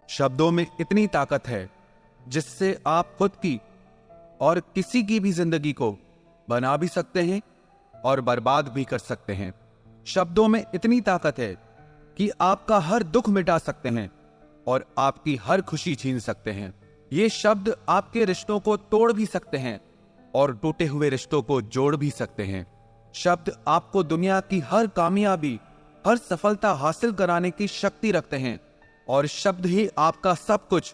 शब्दों में इतनी ताकत है जिससे आप खुद की और किसी की भी जिंदगी को बना भी सकते हैं और बर्बाद भी कर सकते हैं। शब्दों में इतनी ताकत है कि आपका हर दुख मिटा सकते हैं और आपकी हर खुशी छीन सकते हैं। ये शब्द आपके रिश्तों को तोड़ भी सकते हैं और टूटे हुए रिश्तों को जोड़ भी सकते हैं। शब्द आपको दुनिया की हर कामयाबी, हर सफलता हासिल कराने की शक्ति रखते हैं और शब्द ही आपका सब कुछ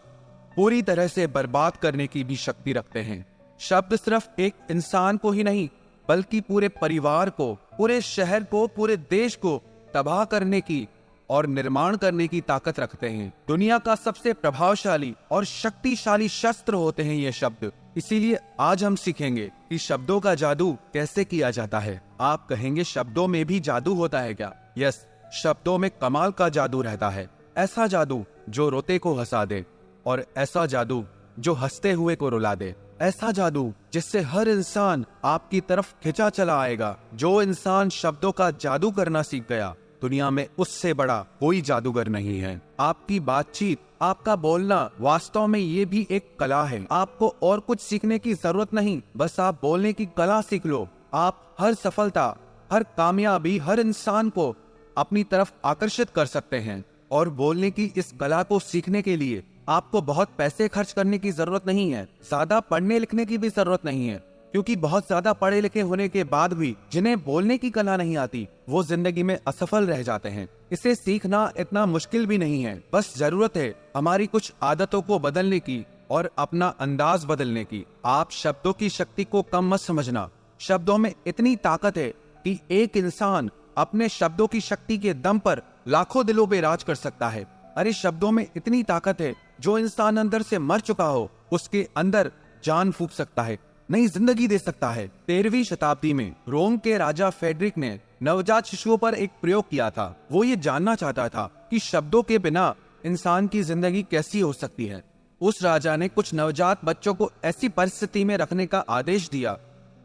पूरी तरह से बर्बाद करने की भी शक्ति रखते हैं। शब्द सिर्फ एक इंसान को ही नहीं बल्कि पूरे परिवार को, पूरे शहर को, पूरे देश को तबाह करने की और निर्माण करने की ताकत रखते हैं। दुनिया का सबसे प्रभावशाली और शक्तिशाली शस्त्र होते हैं ये शब्द। इसीलिए आज हम सीखेंगे कि शब्दों का जादू कैसे किया जाता है। आप कहेंगे शब्दों में भी जादू होता है क्या? यस, शब्दों में कमाल का जादू रहता है। ऐसा जादू जो रोते को हंसा दे और ऐसा जादू जो हंसते हुए को रुला दे। ऐसा जादू जिससे हर इंसान आपकी तरफ खिंचा चला आएगा। जो इंसान शब्दों का जादू करना सीख गया, दुनिया में उससे बड़ा कोई जादूगर नहीं है। आपकी बातचीत, आपका बोलना, वास्तव में ये भी एक कला है। आपको और कुछ सीखने की जरूरत नहीं, बस आप बोलने की कला सीख लो। आप हर सफलता, हर कामयाबी, हर इंसान को अपनी तरफ आकर्षित कर सकते हैं। और बोलने की इस कला को सीखने के लिए आपको बहुत पैसे खर्च करने की जरूरत नहीं है, ज्यादा पढ़ने लिखने की भी जरूरत नहीं है, क्योंकि बहुत ज्यादा पढ़े लिखे होने के बाद भी जिन्हें बोलने की कला नहीं आती, वो जिंदगी में असफल रह जाते हैं। इसे सीखना इतना मुश्किल भी नहीं है, बस जरूरत है हमारी कुछ आदतों को बदलने की और अपना अंदाज बदलने की। आप शब्दों की शक्ति को कम मत समझना। शब्दों में इतनी ताकत है कि एक इंसान अपने शब्दों की शक्ति के दम पर लाखों दिलों पे राज कर सकता है। अरे शब्दों में इतनी ताकत है, जो इंसान अंदर से मर चुका हो उसके अंदर जान फूंक सकता है, नई जिंदगी दे सकता है। 13वीं शताब्दी में रोम के राजा फेडरिक ने नवजात शिशुओं पर एक प्रयोग किया था। वो ये जानना चाहता था कि शब्दों के बिना इंसान की जिंदगी कैसी हो सकती है। उस राजा ने कुछ नवजात बच्चों को ऐसी परिस्थिति में रखने का आदेश दिया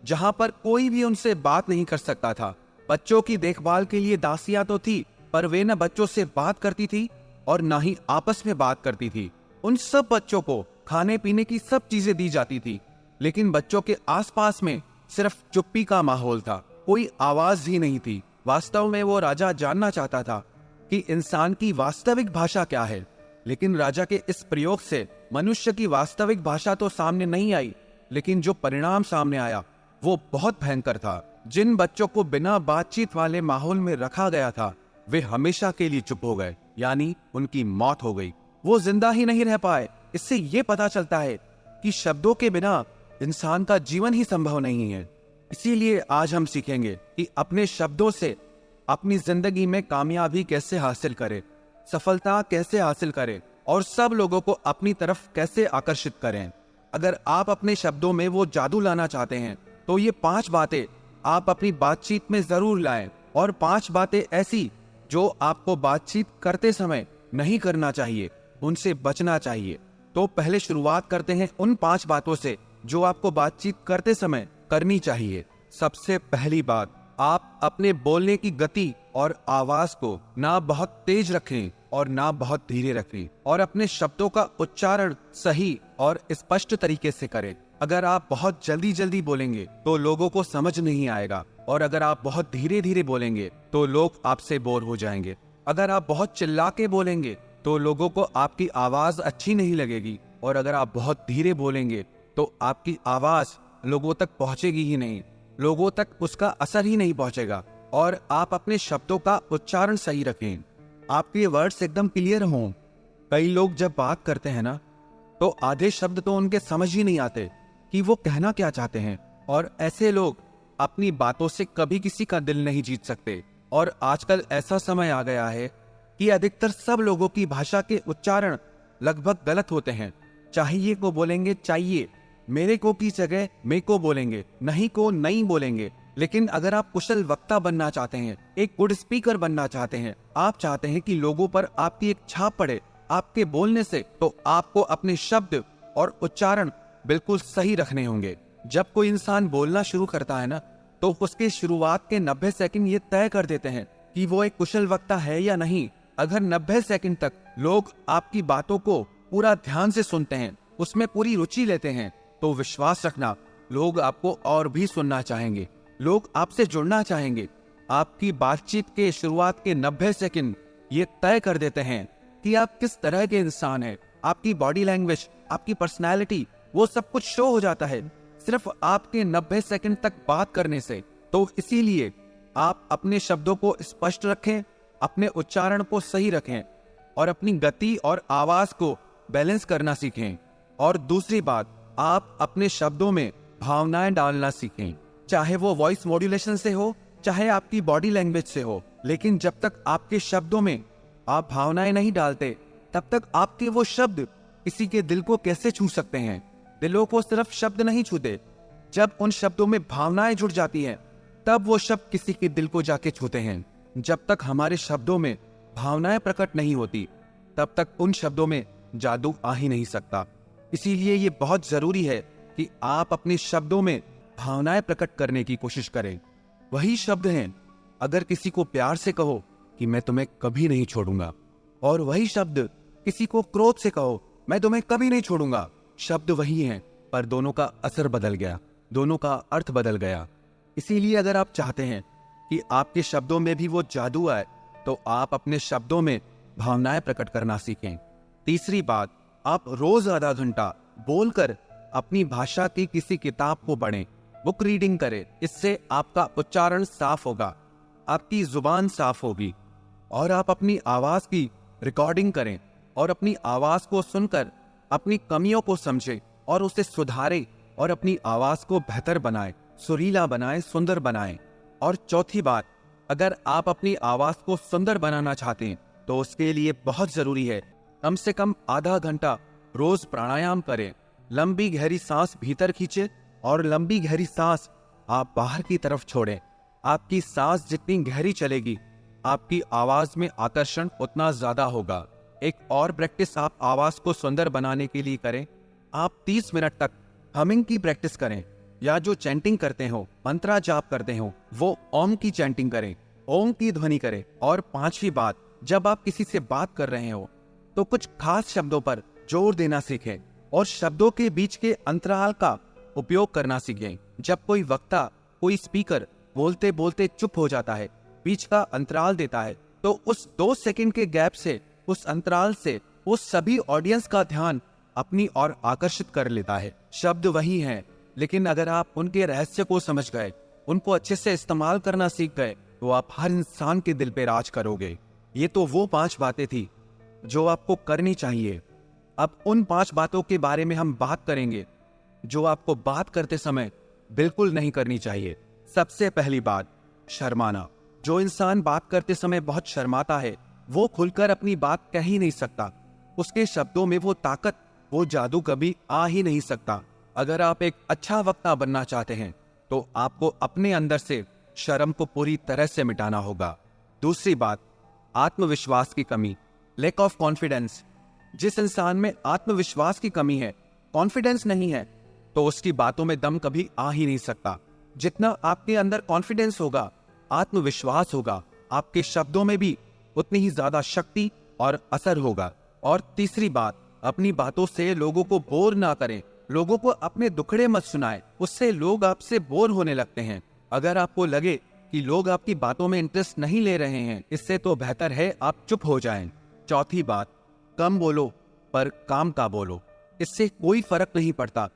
जहां पर कोई भी उनसे बात नहीं कर सकता था। बच्चों की देखभाल के लिए दासियां तो थी, पर वे न बच्चों से बात करती थी और न ही आपस में बात करती थी। उन सब बच्चों को खाने पीने की सब चीजें दी जाती थी, लेकिन बच्चों के आसपास में सिर्फ चुप्पी का माहौल था, कोई आवाज ही नहीं थी। वास्तव में वो राजा जानना चाहता था कि इंसान की वास्तविक भाषा क्या है, लेकिन राजा के इस प्रयोग से मनुष्य की वास्तविक भाषा तो सामने नहीं आई, लेकिन जो परिणाम सामने आया वो बहुत भयंकर था। जिन बच्चों को बिना बातचीत वाले माहौल में रखा गया था, वे हमेशा के लिए चुप हो गए, यानी उनकी मौत हो गई। वो जिंदा ही नहीं रह पाए। इससे ये पता चलता है कि शब्दों के बिना इंसान का जीवन ही संभव नहीं है। इसीलिए आज हम सीखेंगे कि अपने शब्दों से अपनी जिंदगी में कामयाबी कैसे हासिल करें, सफलता कैसे हासिल करें और सब लोगों को अपनी तरफ कैसे आकर्षित करें। अगर आप अपने शब्दों में वो जादू लाना चाहते हैं तो ये 5 बातें आप अपनी बातचीत में जरूर लाएं, और 5 बातें ऐसी जो आपको बातचीत करते समय नहीं करना चाहिए, उनसे बचना चाहिए। तो पहले शुरुआत करते हैं उन 5 बातों से जो आपको बातचीत करते समय करनी चाहिए। सबसे पहली बात, आप अपने बोलने की गति और आवाज को ना बहुत तेज रखें और ना बहुत धीरे रखें, और अपने शब्दों का उच्चारण सही और स्पष्ट तरीके से करें। अगर आप बहुत जल्दी जल्दी बोलेंगे तो लोगों को समझ नहीं आएगा, और अगर आप बहुत धीरे धीरे बोलेंगे तो लोग आपसे बोर हो जाएंगे। अगर आप बहुत चिल्ला के बोलेंगे तो लोगों को आपकी आवाज अच्छी नहीं लगेगी, और अगर आप बहुत धीरे बोलेंगे तो आपकी आवाज लोगों तक पहुंचेगी ही नहीं, लोगों तक उसका असर ही नहीं पहुंचेगा। और आप अपने शब्दों का उच्चारण सही रखें, आपके वर्ड्स एकदम क्लियर हों। कई लोग जब बात करते हैं ना, तो आधे शब्द तो उनके समझ ही नहीं आते कि वो कहना क्या चाहते हैं, और ऐसे लोग अपनी बातों से कभी किसी का दिल नहीं जीत सकते। और आजकल ऐसा समय आ गया है कि अधिकतर सब लोगों की भाषा के उच्चारण लगभग गलत होते हैं। चाहिए को बोलेंगे चाहिए, मेरे को की जगह मे को बोलेंगे, नहीं को नहीं बोलेंगे। लेकिन अगर आप कुशल वक्ता बनना चाहते हैं, एक गुड स्पीकर बनना चाहते हैं, आप चाहते हैं कि लोगों पर आपकी एक छाप पड़े आपके बोलने से, तो आपको अपने शब्द और उच्चारण बिल्कुल सही रखने होंगे। जब कोई इंसान बोलना शुरू करता है ना, तो उसके शुरुआत के 90 सेकंड ये तय कर देते हैं कि वो एक कुशल वक्ता है या नहीं। अगर 90 सेकंड तक लोग आपकी बातों को पूरा ध्यान से सुनते हैं, उसमें पूरी रुचि लेते हैं, तो विश्वास रखना लोग आपको और भी सुनना चाहेंगे, लोग आपसे जुड़ना चाहेंगे। आपकी बातचीत के शुरुआत के 90 सेकंड ये तय कर देते हैं कि आप किस तरह के इंसान हैं। आपकी बॉडी लैंग्वेज, आपकी पर्सनैलिटी, वो सब कुछ शो हो जाता है सिर्फ आपके 90 सेकंड तक बात करने से। तो इसीलिए आप अपने शब्दों को स्पष्ट रखें, अपने उच्चारण को सही रखें और अपनी गति और आवाज को बैलेंस करना सीखें। और दूसरी बात, आप अपने शब्दों में भावनाएं डालना सीखें, चाहे वो वॉइस मॉड्यूलेशन से हो, चाहे आपकी बॉडी लैंग्वेज से हो। लेकिन जब तक आपके शब्दों में आप भावनाएं नहीं डालते, तब तक आपके वो शब्द किसी के दिल को कैसे छू सकते हैं। दिलों को सिर्फ शब्द नहीं छूते, जब उन शब्दों में भावनाएं जुड़ जाती हैं, तब वो शब्द किसी के दिल को जाके छूते हैं। जब तक हमारे शब्दों में भावनाएं प्रकट नहीं होती, तब तक उन शब्दों में जादू आ ही नहीं सकता। इसीलिए ये बहुत जरूरी है कि आप अपने शब्दों में भावनाएं प्रकट करने की कोशिश करें। वही शब्द हैं, अगर किसी को प्यार से कहो कि मैं तुम्हें कभी नहीं छोड़ूंगा, और वही शब्द किसी को क्रोध से कहो, मैं तुम्हें कभी नहीं छोड़ूंगा। शब्द वही हैं, पर दोनों का असर बदल गया, दोनों का अर्थ बदल गया। इसीलिए अगर आप चाहते हैं कि आपके शब्दों में भी वो जादू आए, तो आप अपने शब्दों में भावनाएं प्रकट करना सीखें। तीसरी बात, आप रोज आधा घंटा बोलकर अपनी भाषा की किसी किताब को पढ़ें, बुक रीडिंग करें। इससे आपका उच्चारण साफ होगा, आपकी जुबान साफ होगी, और आप अपनी आवाज की रिकॉर्डिंग करें और अपनी आवाज को सुनकर अपनी कमियों को समझें और उसे सुधारें और अपनी आवाज को बेहतर बनाएं, सुरीला बनाएं, सुंदर बनाएं। और चौथी बात, अगर आप अपनी आवाज को सुंदर बनाना चाहते हैं, तो उसके लिए बहुत जरूरी है कम से कम आधा घंटा रोज प्राणायाम करें। लंबी गहरी सांस भीतर खींचे और लंबी गहरी सांस आप बाहर की तरफ छोड़ें। आपकी सांस जितनी गहरी चलेगी, आपकी आवाज में आकर्षण उतना ज्यादा होगा। एक और प्रैक्टिस आप आवाज को सुंदर बनाने के लिए करें। आप 30 मिनट तक हमिंग की प्रैक्टिस करें, या जो चैंटिंग करते हो, मंत्रा जाप करते हो, वो ओम की चैंटिंग करें, ओम की ध्वनि करें। और पांचवी बात, जब आप किसी से बात कर रहे हो तो कुछ खास शब्दों पर जोर देना सीखें और शब्दों के बीच के अंतराल का उपयोग करना सीखें। जब कोई वक्ता, कोई स्पीकर बोलते बोलते चुप हो जाता है, बीच का अंतराल देता है, तो उस 2 सेकंड के गैप से, उस अंतराल से वो सभी ऑडियंस का ध्यान अपनी ओर आकर्षित कर लेता है। शब्द वही हैं, लेकिन अगर आप उनके रहस्य को समझ गए, उनको अच्छे से इस्तेमाल करना सीख गए, तो आप हर इंसान के दिल पे राज करोगे। ये तो वो 5 बातें थी जो आपको करनी चाहिए। अब उन 5 बातों के बारे में हम बात करेंगे जो आपको बात करते समय बिल्कुल नहीं करनी चाहिए। सबसे पहली बात, शर्माना। जो इंसान बात करते समय बहुत शर्माता है, वो खुलकर अपनी बात कह ही नहीं सकता। उसके शब्दों में वो ताकत, वो जादू कभी आ ही नहीं सकता। अगर आप एक अच्छा वक्ता बनना चाहते हैं, तो आपको अपने अंदर से शर्म को पूरी तरह से मिटाना होगा। दूसरी बात, आत्मविश्वास की कमी, लैक ऑफ कॉन्फिडेंस। जिस इंसान में आत्मविश्वास की कमी है, कॉन्फिडेंस नहीं है, तो उसकी बातों में दम कभी आ ही नहीं सकता। जितना आपके अंदर कॉन्फिडेंस होगा, आत्मविश्वास होगा, आपके शब्दों में भी उतनी ही ज्यादा शक्ति और असर होगा। और तीसरी बात, अपनी बातों से लोगों को बोर ना करें, लोगों को अपने दुखड़े मत सुनाएं, उससे लोग आपसे बोर होने लगते हैं। अगर आपको लगे कि लोग आपकी बातों में इंटरेस्ट नहीं ले रहे हैं, इससे तो बेहतर है आप चुप हो जाएं। चौथी बात, कम बोलो पर काम का बोलो। इससे कोई फर्क नहीं पड़ता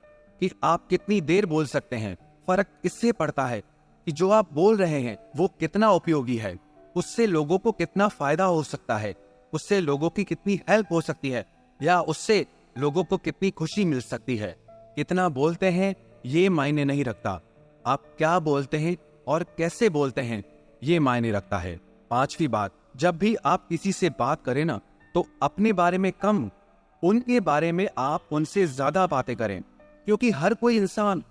कि आप कितनी देर बोल सकते हैं, फर्क इससे पड़ता है कि जो आप बोल रहे हैं वो कितना उपयोगी है, उससे लोगों को कितना फायदा हो सकता है, उससे लोगों की कितनी हेल्प हो सकती है, या उससे लोगों को कितनी खुशी मिल सकती है। कितना बोलते हैं ये मायने नहीं रखता, आप क्या बोलते हैं और कैसे बोलते हैं ये मायने रखता है। पांचवी बात, जब भी आप किसी से बात करें ना, तो अपने बारे में कम, उनके बारे में आप उनसे ज्यादा बातें करें, क्योंकि हर कोई इंसान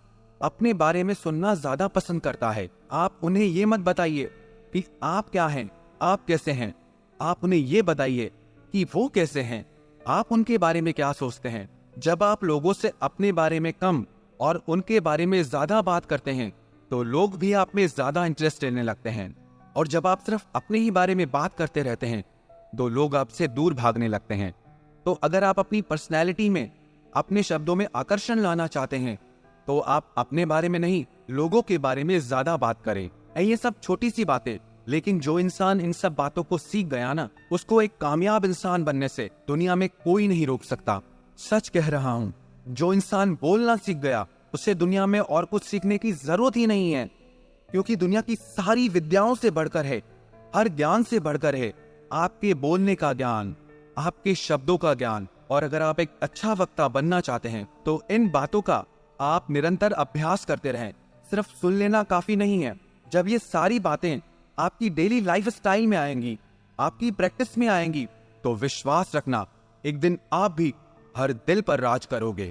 अपने बारे में सुनना ज्यादा पसंद करता है। आप उन्हें ये मत बताइए कि आप क्या हैं, आप कैसे हैं, आप उन्हें ये बताइए कि वो कैसे हैं, आप उनके बारे में क्या सोचते हैं। जब आप लोगों से अपने बारे में कम और उनके बारे में ज्यादा बात करते हैं, तो लोग भी आप में ज्यादा इंटरेस्ट लेने लगते हैं। और जब आप सिर्फ अपने ही बारे में बात करते रहते हैं, तो लोग आपसे दूर भागने लगते हैं। तो अगर आप अपनी पर्सनैलिटी में अपने शब्दों में आकर्षण लाना चाहते हैं तो आप अपने बारे में नहीं, लोगों के बारे में ज्यादा बात करें। ये सब छोटी सी बातें, लेकिन जो इंसान इन सब बातों को सीख गया ना, उसको एक कामयाब इंसान बनने से दुनिया में कोई नहीं रोक सकता। सच कह रहा हूँ, जो इंसान बोलना सीख गया उसे दुनिया में और कुछ सीखने की जरूरत ही नहीं है, क्योंकि दुनिया की सारी विद्याओं से बढ़कर है, हर ज्ञान से बढ़कर है आपके बोलने का ज्ञान, आपके शब्दों का ज्ञान। और अगर आप एक अच्छा वक्ता बनना चाहते हैं तो इन बातों का आप निरंतर अभ्यास करते रहें। सिर्फ सुन लेना काफी नहीं है। जब ये सारी बातें आपकी डेली लाइफ स्टाइल में आएंगी, आपकी प्रैक्टिस में आएंगी, तो विश्वास रखना एक दिन आप भी हर दिल पर राज करोगे।